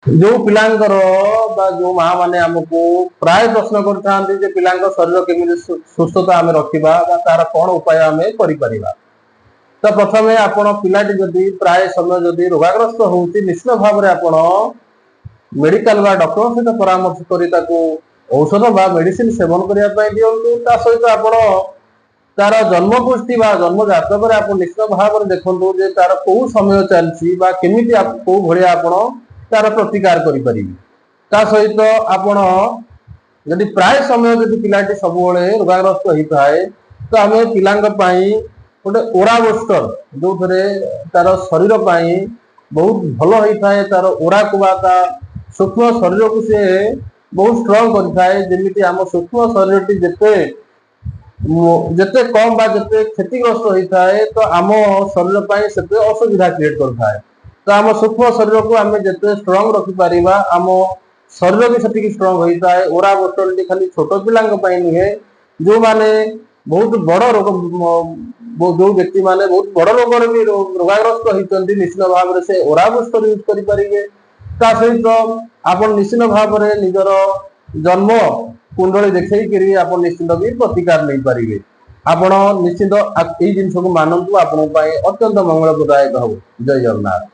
जो पिलांकर बा जो माँ माने हमको प्राय प्रश्न करथांती जे पिलांक शरीर केमिति सुस्थता आमे रखिबा बा तार कोन उपाय आमे करि परिबा। तो प्रथमे आपण पिलाटी जदि प्राय समय जदि रोगाग्रस्त होउची निश्चित भाव रे आपण मेडिकल बा डॉक्टर सहित परामर्श करि ताको औषध बा मेडिसिन सेवन करिया पय दियंतु। ता सहित आपण तार जन्म पुष्टि बा जन्म जातक रे आपण निश्चित भाव रे देखंतु जे तार को समय चलची बा केमिति को भलिया आपण तार प्रतिकार करि परिबे। ता सहित आपण यदि प्राय समय यदि पिलाटी सबुबले रोगाग्रस्त होइथाय तो आमे पिलांक पई गोटे ओरा बुस्टर जो थरे तार शरीर पई बहुत भलो होइथाय। तार ओरा को बा ता सूक्ष्म शरीर को से बहुत स्ट्रांग करथाय। जेमिति हम सूक्ष्म शरीर टी जेते जेते कम बा जेते क्षतिग्रस्त होइथाय तो आम शरीर पई सेते असुविधा क्रिएट करथाय। तो आम सूक्ष्म शरीर को आम जिते स्ट्रांग रखि पारिबा आम शरीर भी सेटिक स्ट्रांग होइताय। ओरा बोतल टी खाली छोट पिलांक पई नुहे जो माने बहुत बड़ रोग जो व्यक्ति माने बहुत बड़ रोग रे भी रोगाग्रस्त होइतंती निश्चित भाव रे से ओरा बोतल यूज करि पारिबे। ता सहित आपण निश्चित भाव रे निजर जन्म कुंडली देखै करी आपण निश्चित भी प्रतिकार नै पारिबे। आपण निश्चित एई जिंस को मानंतु आपण पई अत्यंत मंगलप्रदायक हो। जय जगन्नाथ।